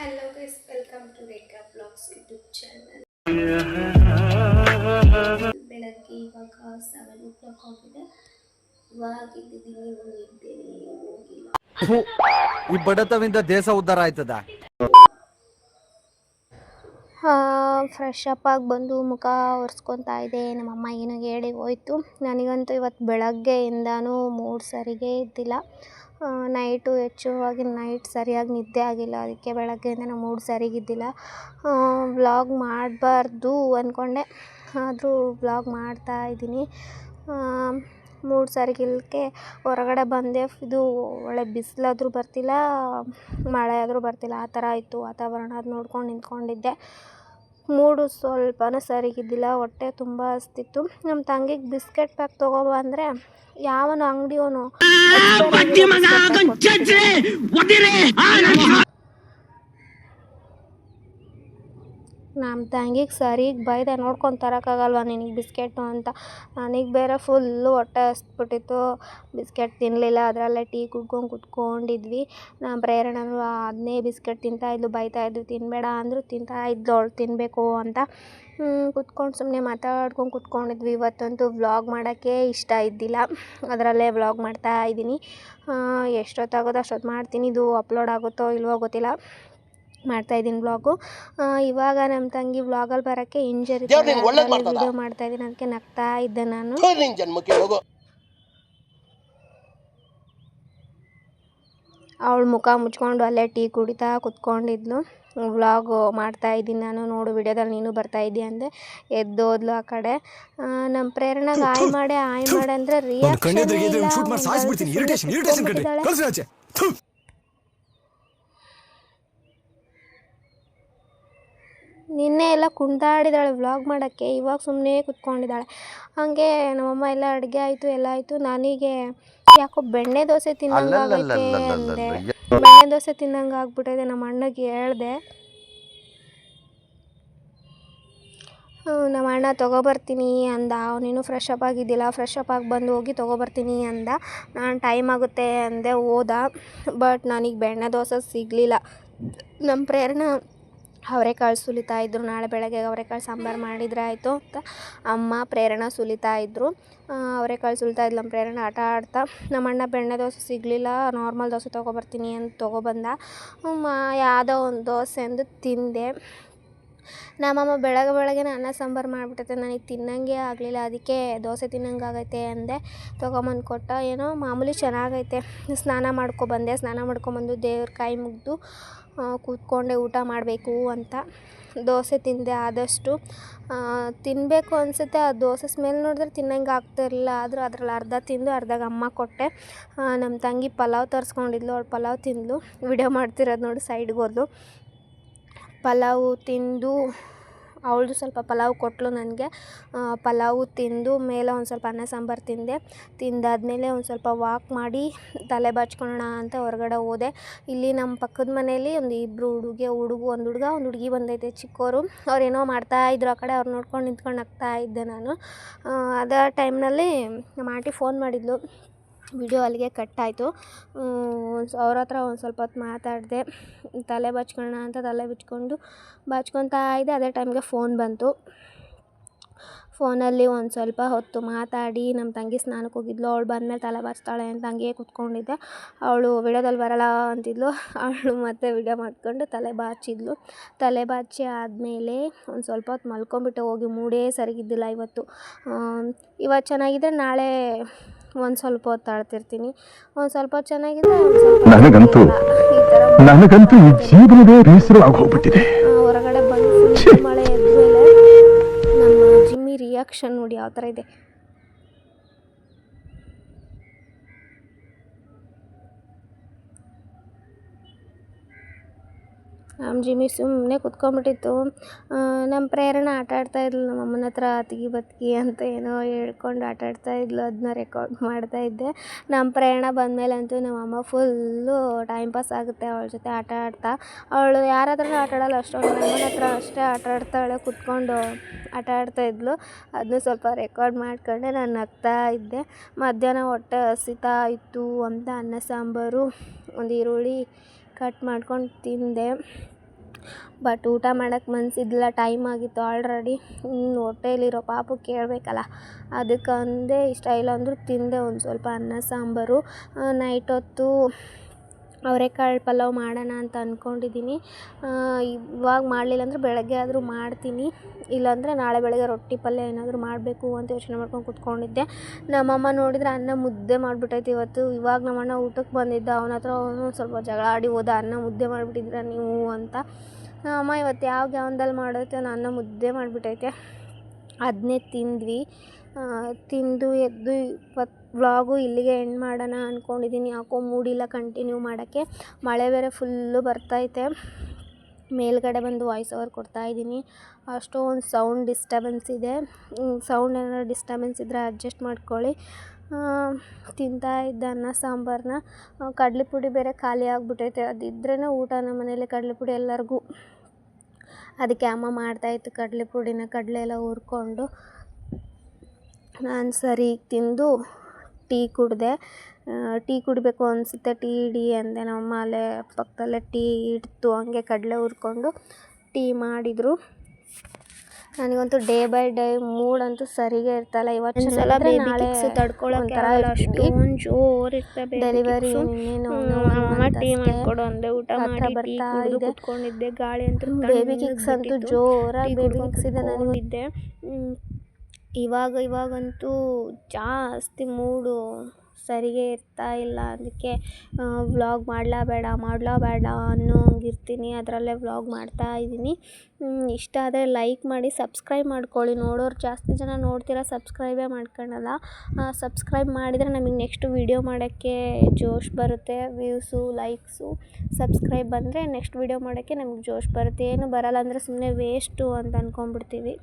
Hello guys, welcome to Rekha Vlogs YouTube channel. ಬೆಳಗ್ಗೆ ಇವಾಗ 7 o'clock ಆಗಿದೆ. ಇವಾಗ ಇದ್ದೀನಿ ಹೋಗಿಲ್ಲ. ಈ ಬಡತವಿಂದ ದೇಶ ಉದ್ಧಾರ ಆಯ್ತದ. ಫ್ರೆಶ್ ಅಪ್ ಆಗಿ ಬಂದು ಮುಖ ಒರೆಸ್ಕೊತಾ ಇದೆ. ನಮ್ಮಮ್ಮ ಏನೋ ಹೇಳಿ ಹೋಯ್ತು. ನನಗಂತೂ ಇವತ್ತು ಬೆಳಗ್ಗೆಯಿಂದನೂ ಮೂಡ್ ಸರಿಗೆ ಇದ್ದಿಲ್ಲ. ನೈಟು ಹೆಚ್ಚುವಾಗಿ ಸರಿಯಾಗಿ ನಿದ್ದೆ ಆಗಿಲ್ಲ. ಅದಕ್ಕೆ ಬೆಳಗ್ಗೆಯಿಂದ ಮೂಡ್ ಸರಿಗಿದ್ದಿಲ್ಲ. ವ್ಲಾಗ್ ಮಾಡಬಾರ್ದು ಅಂದ್ಕೊಂಡೆ, ಆದರೂ ವ್ಲಾಗ್ ಮಾಡ್ತಾಯಿದ್ದೀನಿ. ಮೂಡ್ ಸರಿಗಿಲ್ಲಕ್ಕೆ ಹೊರಗಡೆ ಬಂದೆ. ಇದು ಒಳ್ಳೆ ಬಿಸಿಲಾದರೂ ಬರ್ತಿಲ್ಲ, ಮಳೆ ಆದರೂ ಬರ್ತಿಲ್ಲ, ಆ ಥರ ಇತ್ತು ವಾತಾವರಣ. ಅದು ನೋಡ್ಕೊಂಡು ನಿಂತ್ಕೊಂಡಿದ್ದೆ. ಮೂಡು ಸ್ವಲ್ಪನೂ ಸರಿಗಿದ್ದಿಲ್ಲ. ಹೊಟ್ಟೆ ತುಂಬ ಹಸ್ತಿತ್ತು. ನಮ್ಮ ತಂಗಿಗೆ ಬಿಸ್ಕೆಟ್ ಪ್ಯಾಕ್ ತೊಗೊಬ ಅಂದರೆ ಯಾವನು ಅಂಗಡಿಯವನು ನಮ್ಮ ತಂಗಿಗೆ ಸರಿಗೆ ಬೈದೆ, ನೋಡ್ಕೊಂಡು ತರೋಕ್ಕಾಗಲ್ವ ನಿನಗೆ ಬಿಸ್ಕೆಟು ಅಂತ. ನನಗೆ ಬೇರೆ ಫುಲ್ಲು ಹೊಟ್ಟೆ ಹಸ್ಬಿಟ್ಟಿತ್ತು. ಬಿಸ್ಕೆಟ್ ತಿನ್ನಲಿಲ್ಲ. ಅದರಲ್ಲೇ ಟೀ ಕುಡ್ಕೊಂಡು ಕುತ್ಕೊಂಡಿದ್ವಿ. ನಮ್ಮ ಪ್ರೇರಣೆನೂ ಅದನ್ನೇ ಬಿಸ್ಕೆಟ್ ತಿಂತಾಯಿದ್ಲು. ಬೈತಾಯಿದ್ಲು, ತಿನ್ನಬೇಡ ಅಂದರೂ ತಿಂತಾಯಿದ್ಲು ಅವಳು ತಿನ್ನಬೇಕು ಅಂತ. ಕುತ್ಕೊಂಡು ಸುಮ್ಮನೆ ಮಾತಾಡ್ಕೊಂಡು ಕುತ್ಕೊಂಡಿದ್ವಿ. ಇವತ್ತಂತೂ ವ್ಲಾಗ್ ಮಾಡೋಕ್ಕೆ ಇಷ್ಟ ಇದ್ದಿಲ್ಲ. ಅದರಲ್ಲೇ ವ್ಲಾಗ್ ಮಾಡ್ತಾಯಿದ್ದೀನಿ. ಎಷ್ಟೊತ್ತಾಗೋದು ಅಷ್ಟೊತ್ತು ಮಾಡ್ತೀನಿ. ಇದು ಅಪ್ಲೋಡ್ ಆಗುತ್ತೋ ಇಲ್ವೋ ಗೊತ್ತಿಲ್ಲ. ಮಾಡ್ತಾಯಿದ್ದೀನಿ ವ್ಲಾಗು. ಇವಾಗ ನಮ್ಮ ತಂಗಿ ವ್ಲಾಗಲ್ಲಿ ಬರೋಕ್ಕೆ ಹಿಂಜರಿತಾಳೆ. ವಿಡಿಯೋ ಮಾಡ್ತಾಯಿದ್ದೀನಿ, ಅದಕ್ಕೆ ನಗ್ತಾ ಇದ್ದೆ ನಾನು. ಅವಳು ಮುಖ ಮುಚ್ಕೊಂಡು ಅಲ್ಲೇ ಟೀ ಕುಡಿತಾ ಕುತ್ಕೊಂಡಿದ್ಲು. ವ್ಲಾಗ್ ಮಾಡ್ತಾಯಿದ್ದೀನಿ ನಾನು, ನೋಡು ವಿಡಿಯೋದಲ್ಲಿ ನೀನು ಬರ್ತಾಯಿದ್ದೀಯ ಅಂದೆ. ಎದ್ದೋದ್ಲು ಆ ಕಡೆ. ನಮ್ಮ ಪ್ರೇರಣೆಗೆ ಆಯ್ ಮಾಡೆ ಅಂದರೆ ರಿಯಾಕ್ಷನ್ ಇಲ್ಲ. ನಿನ್ನೆ ಎಲ್ಲ ಕುಣಿದಾಡಿದಾಳೆ ವ್ಲಾಗ್ ಮಾಡೋಕ್ಕೆ. ಇವಾಗ ಸುಮ್ಮನೆ ಕುತ್ಕೊಂಡಿದ್ದಾಳೆ. ಹಾಗೆ ನಮ್ಮಮ್ಮ ಎಲ್ಲ ಅಡುಗೆ ಆಯಿತು, ಎಲ್ಲ ಆಯಿತು. ನನಗೆ ಯಾಕೋ ಬೆಣ್ಣೆ ದೋಸೆ ತಿನ್ನಂಗಾಗೈತೆ ಅಂದೆ. ಬೆಣ್ಣೆ ದೋಸೆ ತಿನ್ನಂಗೆ ಆಗ್ಬಿಟ್ಟಿದೆ. ನಮ್ಮ ಅಣ್ಣಗೆ ಹೇಳ್ದೆ. ನಮ್ಮ ಅಣ್ಣ ತೊಗೊಬರ್ತೀನಿ ಅಂದ. ಅವನಿನ್ನೂ ಫ್ರೆಶ್ ಅಪ್ ಆಗಿದ್ದಿಲ್ಲ. ಫ್ರೆಶ್ ಅಪ್ ಆಗಿ ಬಂದು ಹೋಗಿ ತೊಗೊಬರ್ತೀನಿ ಅಂದ. ನಾನು ಟೈಮ್ ಆಗುತ್ತೆ ಅಂದೆ, ಹೋದ. ಬಟ್ ನನಗೆ ಬೆಣ್ಣೆ ದೋಸೆ ಸಿಗಲಿಲ್ಲ. ನಮ್ಮ ಪ್ರೇರಣೆ ಅವರೆಕಾಳು ಸುಲಿತಾಯಿದ್ರು. ನಾಳೆ ಬೆಳಗ್ಗೆ ಅವರೆಕಾಳು ಸಾಂಬಾರು ಮಾಡಿದರೆ ಆಯಿತು ಅಂತ ಅಮ್ಮ ಪ್ರೇರಣೆ ಸುಲಿತಾಯಿದ್ರು. ಅವರೆಕಾಳು ಸುಲಿತಾಯಿದ್ಲು ನಮ್ಮ ಪ್ರೇರಣೆ ಆಟ ಆಡ್ತಾ. ನಮ್ಮ ಅಣ್ಣ ಬೆಣ್ಣೆ ದೋಸೆ ಸಿಗಲಿಲ್ಲ, ನಾರ್ಮಲ್ ದೋಸೆ ತೊಗೊಬರ್ತೀನಿ ಅಂತ ತೊಗೊಬಂದ. ಯಾವುದೋ ಒಂದು ದೋಸೆ ಅಂದು ತಿಂದೆ. ನಮ್ಮಮ್ಮ ಬೆಳಗ್ಗೆ ಅನ್ನ ಸಾಂಬಾರು ಮಾಡಿಬಿಟ್ಟೈತೆ, ನನಗೆ ತಿನ್ನಂಗೆ ಆಗಲಿಲ್ಲ. ಅದಕ್ಕೆ ದೋಸೆ ತಿನ್ನಂಗೆ ಆಗೈತೆ ಅಂದೆ. ತೊಗೊಂಬಂದು ಕೊಟ್ಟ. ಏನೋ ಮಾಮೂಲಿ ಚೆನ್ನಾಗೈತೆ. ಸ್ನಾನ ಮಾಡ್ಕೊಬಂದೆ. ಸ್ನಾನ ಮಾಡ್ಕೊಂಬಂದು ದೇವ್ರ ಕೈ ಮುಗಿದು ಕೂತ್ಕೊಂಡೆ ಊಟ ಮಾಡಬೇಕು ಅಂತ. ದೋಸೆ ತಿಂದೆ. ಆದಷ್ಟು ತಿನ್ನಬೇಕು ಅನಿಸುತ್ತೆ. ಆ ದೋಸೆ ಸ್ಮೆಲ್ ನೋಡಿದ್ರೆ ತಿನ್ನಂಗೆ ಆಗ್ತಿರಲಿಲ್ಲ. ಆದರೂ ಅದರಲ್ಲಿ ಅರ್ಧ ತಿಂದು ಅರ್ಧಕ್ಕೆ ಅಮ್ಮ ಕೊಟ್ಟೆ. ನಮ್ಮ ತಂಗಿ ಪಲಾವ್ ತರಿಸ್ಕೊಂಡಿದ್ಲು. ಅವಳು ಪಲಾವ್ ತಿಂದಳು. ವಿಡಿಯೋ ಮಾಡ್ತಿರೋದು ನೋಡಿ ಸೈಡ್ಗೆ ಹೋದ್ಲು. ಪಲಾವು ತಿಂದು ಅವಳದು ಸ್ವಲ್ಪ ಪಲಾವ್ ಕೊಟ್ಟಳು ನನಗೆ. ಪಲಾವು ತಿಂದು ಮೇಲೆ ಒಂದು ಸ್ವಲ್ಪ ಅನ್ನ ಸಾಂಬಾರು ತಿಂದೆ. ತಿಂದಾದ್ಮೇಲೆ ಒಂದು ಸ್ವಲ್ಪ ವಾಕ್ ಮಾಡಿ ತಲೆ ಬಾಚ್ಕೊಳ್ಳೋಣ ಅಂತ ಹೊರಗಡೆ ಹೋದೆ. ಇಲ್ಲಿ ನಮ್ಮ ಪಕ್ಕದ ಮನೆಯಲ್ಲಿ ಒಂದು ಒಂದು ಹುಡುಗಿ ಬಂದೈತೆ ಚಿಕ್ಕವರು. ಅವ್ರೇನೋ ಮಾಡ್ತಾಯಿದ್ರು ಆ ಕಡೆ. ಅವ್ರು ನೋಡ್ಕೊಂಡು ನಿಂತ್ಕೊಂಡು ನಗ್ತಾ ಇದ್ದೆ ನಾನು. ಅದೇ ಟೈಮ್ನಲ್ಲಿ ನಮ್ಮ ಆಂಟಿ ಫೋನ್ ಮಾಡಿದ್ಲು. ವಿಡಿಯೋ ಅಲ್ಲಿಗೆ ಕಟ್ಟಾಯಿತು. ಅವ್ರ ಹತ್ರ ಒಂದು ಸ್ವಲ್ಪ ಹೊತ್ತು ಮಾತಾಡಿದೆ. ತಲೆ ಬಾಚ್ಕೊಳ್ಳೋಣ ಅಂತ ತಲೆ ಬಾಚ್ಕೊತಾ ಇದ್ದೆ. ಅದೇ ಟೈಮ್ಗೆ ಫೋನ್ ಬಂತು. ಫೋನಲ್ಲಿ ಒಂದು ಸ್ವಲ್ಪ ಹೊತ್ತು ಮಾತಾಡಿ ನಮ್ಮ ತಂಗಿ ಸ್ನಾನಕ್ಕೆ ಹೋಗಿದ್ಲು. ಅವಳು ಬಂದಮೇಲೆ ತಲೆ ಬಾಚ್ತಾಳೆ ಅಂತ ಹಂಗೆ ಕೂತ್ಕೊಂಡಿದ್ದೆ. ಅವಳು ವಿಡಿಯೋದಲ್ಲಿ ಬರೋಲ್ಲ ಅಂತಿದ್ಲು. ಅವಳು ಮತ್ತೆ ವಿಡಿಯೋ ಮಾಡಿಕೊಂಡು ತಲೆ ಬಾಚಿದ್ಲು. ತಲೆ ಬಾಚಿ ಆದಮೇಲೆ ಒಂದು ಸ್ವಲ್ಪ ಹೊತ್ತು ಮಲ್ಕೊಂಬಿಟ್ಟೆ. ಹೋಗಿ ಮೂಡೇ ಸರಿಗಿದ್ದಿಲ್ಲ ಇವತ್ತು. ಇವತ್ತು ಚೆನ್ನಾಗಿದ್ದರೆ ನಾಳೆ ಒಂದು ಸ್ವಲ್ಪ ಹೊತ್ತು ಆಡ್ತಿರ್ತೀನಿ. ಒಂದು ಸ್ವಲ್ಪ ಹೊತ್ತು ಚೆನ್ನಾಗಿದ್ದರೆ ನನಗಂತೂ ಈ ಜೀವನವೇ ಬೇಸರವಾಗೋಗ್ಬಿಟ್ಟಿದೆ. ಹೊರಗಡೆ ಬಂದು ಫುಲ್ ಮಳೆ ಎದ್ಮೇಲೆ ನಮ್ಮ ಜಿಮ್ಮಿ ರಿಯಾಕ್ಷನ್ ನೋಡಿ ಯಾವ ಥರ ಇದೆ. ನಮ್ಮ ಜಿಮ್ಮಿ ಸುಮ್ಮನೆ ಕುತ್ಕೊಂಡ್ಬಿಟ್ಟಿತ್ತು. ನಮ್ಮ ಪ್ರೇರಣೆ ಆಟ ಆಡ್ತಾಯಿದ್ಲು. ನಮ್ಮ ಅಮ್ಮನ ಹತ್ರ ಅತಿಗಿ ಬತ್ಗಿ ಅಂತ ಏನೋ ಹೇಳ್ಕೊಂಡು ಆಟ ಆಡ್ತಾಯಿದ್ಲು. ಅದನ್ನ ರೆಕಾರ್ಡ್ ಮಾಡ್ತಾಯಿದ್ದೆ. ನಮ್ಮ ಪ್ರೇರಣೆ ಬಂದಮೇಲಂತೂ ನಮ್ಮಮ್ಮ ಫುಲ್ಲು ಟೈಮ್ ಪಾಸ್ ಆಗುತ್ತೆ ಅವಳ ಜೊತೆ ಆಟ ಆಡ್ತಾ. ಅವಳು ಯಾರ ಹತ್ರನೂ ಆಟ ಆಡೋಲ್ಲ ಅಷ್ಟೊಂದು. ನಮ್ಮಮ್ಮನ ಹತ್ರ ಅಷ್ಟೇ ಆಟ ಆಡ್ತಾಳೆ. ಕುತ್ಕೊಂಡು ಆಟ ಆಡ್ತಾಯಿದ್ಲು. ಅದನ್ನು ಸ್ವಲ್ಪ ರೆಕಾರ್ಡ್ ಮಾಡ್ಕೊಂಡೆ ನಾನು ನಗ್ತಾ ಇದ್ದೆ. ಮಧ್ಯಾಹ್ನ ಹೊಟ್ಟೆ ಹಸಿತಾ ಇತ್ತು ಅಂತ ಅನ್ನ ಸಾಂಬಾರು ಒಂದು ಈರುಳ್ಳಿ ಕಟ್ ಮಾಡ್ಕೊಂಡು ತಿಂದೆ. ಬಟ್ ಊಟ ಮಾಡೋಕ್ಕೆ ಮನಸ್ಸಿದ್ದಿಲ್ಲ, ಟೈಮ್ ಆಗಿತ್ತು ಆಲ್ರೆಡಿ. ಹೊಟ್ಟೆಲಿರೋ ಪಾಪು ಕೇಳಬೇಕಲ್ಲ, ಅದಕ್ಕಂದೆ ಇಷ್ಟ ಇಲ್ಲ ಅಂದರೂ ತಿಂದೆ ಒಂದು ಸ್ವಲ್ಪ ಅನ್ನ ಸಾಂಬಾರು. ನೈಟ್ ಹೊತ್ತು ಅವರೆಕಾಳು ಪಲಾವ್ ಮಾಡೋಣ ಅಂತ ಅಂದ್ಕೊಂಡಿದ್ದೀನಿ. ಇವಾಗ ಮಾಡಲಿಲ್ಲ ಅಂದರೆ ಬೆಳಗ್ಗೆ ಆದರೂ ಮಾಡ್ತೀನಿ, ಇಲ್ಲಾಂದರೆ ನಾಳೆ ಬೆಳಗ್ಗೆ ರೊಟ್ಟಿ ಪಲ್ಯ ಏನಾದರೂ ಮಾಡಬೇಕು ಅಂತ ಯೋಚನೆ ಮಾಡ್ಕೊಂಡು ಕೂತ್ಕೊಂಡಿದ್ದೆ. ನಮ್ಮಮ್ಮ ನೋಡಿದರೆ ಅನ್ನ ಮುದ್ದೆ ಮಾಡಿಬಿಟ್ಟೈತೆ ಇವತ್ತು. ಇವಾಗ ನಮ್ಮಣ್ಣ ಊಟಕ್ಕೆ ಬಂದಿದ್ದ, ಅವನ ಹತ್ರ ಅವನು ಸ್ವಲ್ಪ ಜಗಳ ಆಡಿ ಹೋದ, ಅನ್ನ ಮುದ್ದೆ ಮಾಡಿಬಿಟ್ಟಿದ್ದೀರ ನೀವು ಅಂತ. ಅಮ್ಮ ಇವತ್ತು ಯಾವ ಗ್ಯಾವನ್ದಲ್ಲಿ ಮಾಡೈತೆ, ಅನ್ನ ಮುದ್ದೆ ಮಾಡಿಬಿಟ್ಟೈತೆ. ಅದನ್ನೇ ತಿಂದ್ವಿ. ತಿಂದು ಎದ್ದು ವ್ಲಾಗು ಇಲ್ಲಿಗೆ ಎಂಡ್ ಮಾಡೋಣ ಅಂದ್ಕೊಂಡಿದ್ದೀನಿ. ಯಾಕೋ ಮೂಡಿಲ್ಲ ಕಂಟಿನ್ಯೂ ಮಾಡೋಕ್ಕೆ. ಮಳೆ ಬೇರೆ ಫುಲ್ಲು ಬರ್ತೈತೆ. ಮೇಲ್ಗಡೆ ಬಂದು ವಾಯ್ಸ್ ಓವರ್ ಕೊಡ್ತಾಯಿದ್ದೀನಿ. ಅಷ್ಟೊಂದು ಸೌಂಡ್ ಡಿಸ್ಟರ್ಬೆನ್ಸ್ ಇದೆ. ಸೌಂಡ್ ಏನಾದ್ರು ಡಿಸ್ಟರ್ಬೆನ್ಸ್ ಇದ್ದರೆ ಅಡ್ಜಸ್ಟ್ ಮಾಡ್ಕೊಳ್ಳಿ. ತಿಂತಾ ಇದ್ದ ಅನ್ನ ಸಾಂಬಾರನ್ನ. ಕಡಲೆ ಪುಡಿ ಬೇರೆ ಖಾಲಿ ಆಗಿಬಿಟ್ಟೈತೆ. ಅದಿದ್ರೇ ಊಟ ನಮ್ಮ ಮನೇಲಿ, ಕಡಲೆ ಪುಡಿ ಎಲ್ಲರಿಗೂ. ಅದಕ್ಕೆ ಅಮ್ಮ ಮಾಡ್ತಾಯಿತ್ತು ಕಡಲೆ ಪುಡಿನ, ಕಡಲೆ ಎಲ್ಲ ಹುರ್ಕೊಂಡು. ನಾನು ಸರಿ ತಿಂದು ಟೀ ಕುಡಿದೆ. ಟೀ ಕುಡಿಬೇಕು ಅನಿಸುತ್ತೆ, ಟೀ ಇಡಿ ಅಂದೆ. ನಮ್ಮಮ್ಮ ಅಲ್ಲೇ ಪಕ್ಕದಲ್ಲೇ ಟೀ ಇಡ್ತು, ಹಂಗೆ ಕಡಲೆ ಹುರ್ಕೊಂಡು ಟೀ ಮಾಡಿದರು. ನನಗಂತೂ ಡೇ ಬೈ ಡೇ ಮೂಡ್ ಅಂತೂ ಸರಿಗೇ ಇರ್ತಲ್ಲ. ಇವತ್ತು ಸಲ ನಾಳೆ ತಡ್ಕೊಳ್ಳೋಕೆ ಅಷ್ಟೊಂದು ಜೋರು ಇರ್ತದೆ. ಡೆಲಿವರಿ ಟೀ ಮಾಡಿಕೊಡು ಅಂದೆ, ಊಟ ಮಾಡಿ ಬರ್ತಾ ಇದೆ. ಕುತ್ಕೊಂಡಿದ್ದೆ, ಗಾಳಿ ಅಂತೂ ಬೇಬಿ ಕಿಕ್ಸ್ ಅಂತೂ ಜೋರಾಗಿ ಬೇಬಿ ಕಿಕ್ಸ್ ಇದೆ ನನಗಿದ್ದೆ. ಇವಾಗಂತೂ ಜಾಸ್ತಿ ಮೂಡು ಸರಿಗೆ ಇರ್ತಾ ಇಲ್ಲ. ಅದಕ್ಕೆ ವ್ಲಾಗ್ ಮಾಡಲಾ ಬೇಡ ಅನ್ನೋ ಹಂಗಿರ್ತೀನಿ. ಅದರಲ್ಲೇ ವ್ಲಾಗ್ ಮಾಡ್ತಾ ಇದ್ದೀನಿ. ಇಷ್ಟ ಆದರೆ ಲೈಕ್ ಮಾಡಿ, ಸಬ್ಸ್ಕ್ರೈಬ್ ಮಾಡ್ಕೊಳ್ಳಿ. ನೋಡೋರು ಜಾಸ್ತಿ ಜನ ನೋಡ್ತೀರಾ, ಸಬ್ಸ್ಕ್ರೈಬೇ ಮಾಡ್ಕೊಳ್ಳಲ್ಲ. ಸಬ್ಸ್ಕ್ರೈಬ್ ಮಾಡಿದರೆ ನಮಗೆ ನೆಕ್ಸ್ಟ್ ವೀಡಿಯೋ ಮಾಡೋಕ್ಕೆ ಜೋಶ್ ಬರುತ್ತೆ. ವ್ಯೂಸು, ಲೈಕ್ಸು, ಸಬ್ಸ್ಕ್ರೈಬ್ ಬಂದರೆ ನೆಕ್ಸ್ಟ್ ವೀಡಿಯೋ ಮಾಡೋಕ್ಕೆ ನಮಗೆ ಜೋಶ್ ಬರುತ್ತೆ. ಏನು ಬರಲ್ಲ ಅಂದರೆ ಸುಮ್ಮನೆ ವೇಸ್ಟು ಅಂತ ಅಂದ್ಕೊಂಡ್ಬಿಡ್ತೀವಿ.